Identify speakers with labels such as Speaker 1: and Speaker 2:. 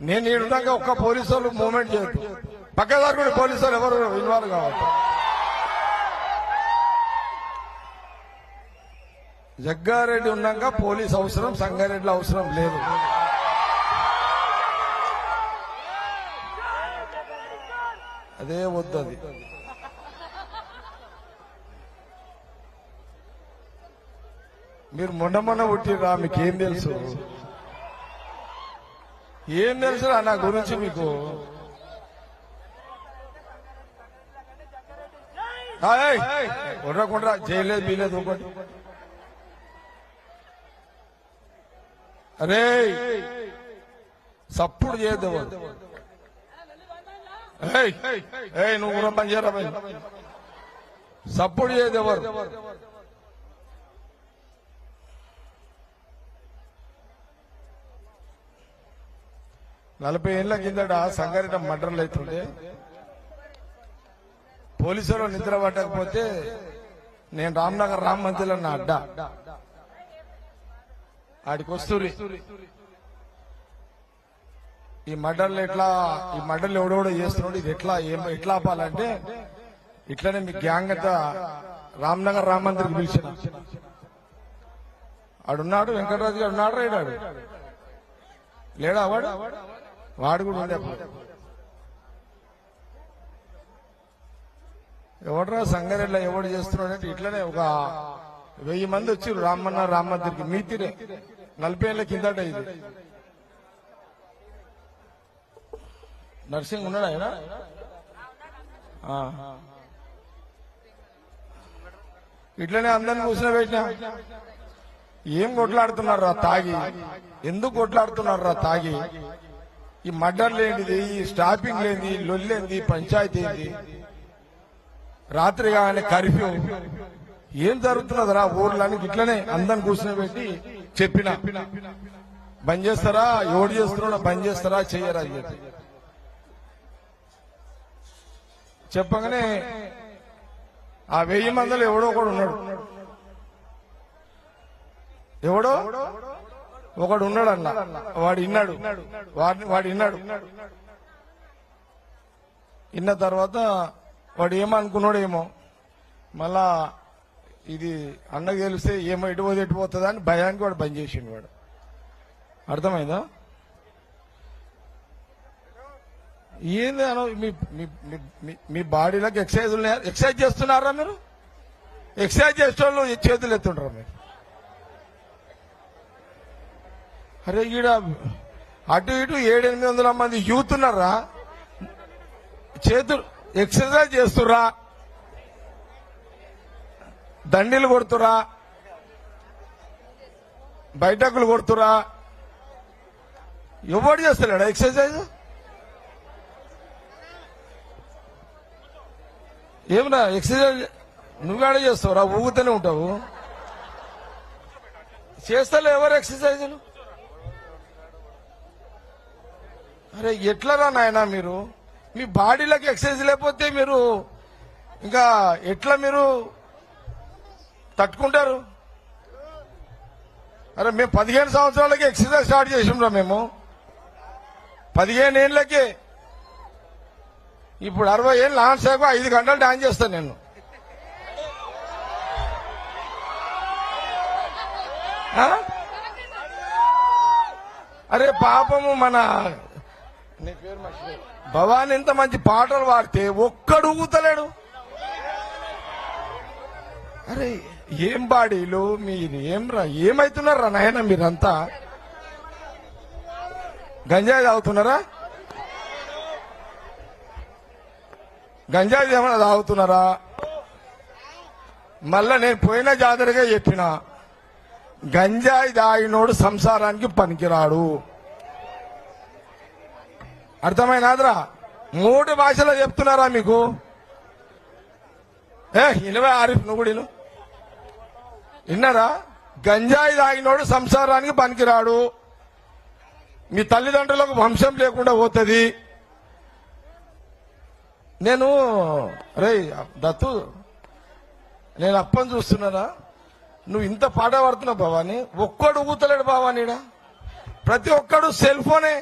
Speaker 1: నేను ఈడున్నాక ఒక్క పోలీసు వాళ్ళు మూవ్మెంట్ చేయొద్దు. పక్కదారు కూడా పోలీసు వాళ్ళు ఎవరు ఇన్వాల్వ్ కావద్దు. జగ్గారెడ్డి ఉన్నాక పోలీస్ అవసరం, సంగారెడ్డిలో అవసరం లేదు. అదే వద్దది. మీరు మొన్న పుట్టిరా, మీకేం తెలుసు? ఏం తెలుసురా నా గురించి మీకు? ఉండకుండా చేయలేదు బీలేదు ఒకటి. అరే సప్పుడు చేయద్దు. నువ్వు కూడా పని చేయరా, సప్పుడు చేయదు ఎవరు. నలభై ఏళ్ల కిందట సంగారెడ్డి మర్డర్లు అవుతుండే పోలీసులు నిద్ర పట్టకపోతే నేను రామ్నగర్ రామ్ మందిలో నా అడ్డా ఆడికి వస్తూరి ఈ మర్డర్లు ఈ మర్డర్లు ఎవడెవడో చేస్తున్నాడు, ఇది ఎట్లా ఆపాలంటే ఇట్లనే మీ గ్యాంగ్ అంతా రామ్నగర్ రామ్ మందిర్కి పిలిచిన ఆడున్నాడు. వెంకటరాజు గారు ఉన్నాడు, రైడాడు లేడా? వాడు కూడా ఉండే. ఎవడరా సంగారెడ్డిలో ఎవడు చేస్తున్నాడు అంటే ఇట్లనే ఒక 1000 మంది వచ్చి రామన్న రామ్ మందిర్కి మీతిరే 40 ఏళ్ల కిందట. ఇది నర్సింగ్ ఉన్నాడు ఆయన. ఇట్లనే అందరిని కూర్చుని పెట్టినా. ఏం కొట్లాడుతున్నారా తాగి? ఎందుకు కొట్లాడుతున్నారా తాగి? ఈ మర్డర్ లేనిది, ఈ స్టాపింగ్ లేనిది, లొల్లేంది, పంచాయతీ ఏంది, రాత్రి కానీ కర్ఫ్యూ, ఏం జరుగుతున్నదిరా ఊర్లని? ఇట్లనే అందరిని కూర్చుని పెట్టి చెప్పిన బంద్ చేస్తారా, ఎవడు చేస్తున్నాడో బంద్ చేస్తారా, చెయ్యరా అని చెప్పి చెప్పగానే ఆ 1000 మందిలో ఎవడో ఒకడు ఉన్నాడు. ఎవడో ఒకడు ఉన్నాడు అన్న. వాడు విన్నాడు. విన్న తర్వాత వాడు ఏమనుకున్నాడేమో, మళ్ళా ఇది అన్నకు తెలిస్తే ఏమో ఎటుపోతుందా అని భయానికి వాడు బంద్ చేసిండు. వాడు అర్థమైందా? ఏంది అను మీ బాడీలోకి ఎక్సర్సైజ్ ఉన్నాయా? ఎక్సర్సైజ్ చేస్తున్నారా మీరు? ఎక్సర్సైజ్ చేసేవాళ్ళు చేతులు ఎత్తుంటారా మీరు? అరే ఈడ అటు ఇటు 700-800 మంది యూత్ ఉన్నారా? చేతులు ఎక్సర్సైజ్ చేస్తురా, దండీలు కొడుతురా, బయటకులు కొడుతురా. ఎవడు చేస్తలేడా ఎక్సర్సైజ్? ఏమన్నా ఎక్సర్సైజ్ నువ్వేడ చేస్తావురా? ఊగుతూనే ఉంటావు. చేస్తలే ఎవరు ఎక్సర్సైజులు? అరే ఎట్లరా నాయనా మీరు? మీ బాడీలోకి ఎక్సర్సైజ్ లేకపోతే మీరు ఇంకా ఎట్లా మీరు తట్టుకుంటారు? అరే మేము 15 సంవత్సరాలకి ఎక్సర్సైజ్ స్టార్ట్ చేసిండ్రా. మేము 15 ఏళ్ళకి. ఇప్పుడు 60 ఏళ్ళు నాన్ సేపు 5 గంటలు డాన్స్ చేస్తాను నేను. అరే పాపము మన భవాని ఎంత మంచి పాటలు పాడితే ఒక్కడు ఊగుతలేడు. అరే ఏం బాడీలు మీరు? ఏమైతున్నారా నాయన మీరంతా? గంజాయి తాగుతున్నారా? గంజాయి ఏమైనా తాగుతున్నారా? మళ్ళా నేను పోయిన జాతరగా చెప్పిన గంజాయి తాగినోడు సంసారానికి పనికిరాడు. అర్థమైనాదిరా? 3 భాషలో చెప్తున్నారా మీకు? ఇనవే ఆరిఫ్, నువ్వు కూడా విన్నారా? గంజాయి తాగినోడు సంసారానికి పనికిరాడు. మీ తల్లిదండ్రులకు వంశం లేకుండా పోతుంది. నేను రే దత్తు, నేను అప్పని చూస్తున్నారా? నువ్వు ఇంత పాట పడుతున్నావు భవాని, ఒక్కడు ఊతలేడు భవానీడా. ప్రతి ఒక్కడు సెల్ ఫోనే.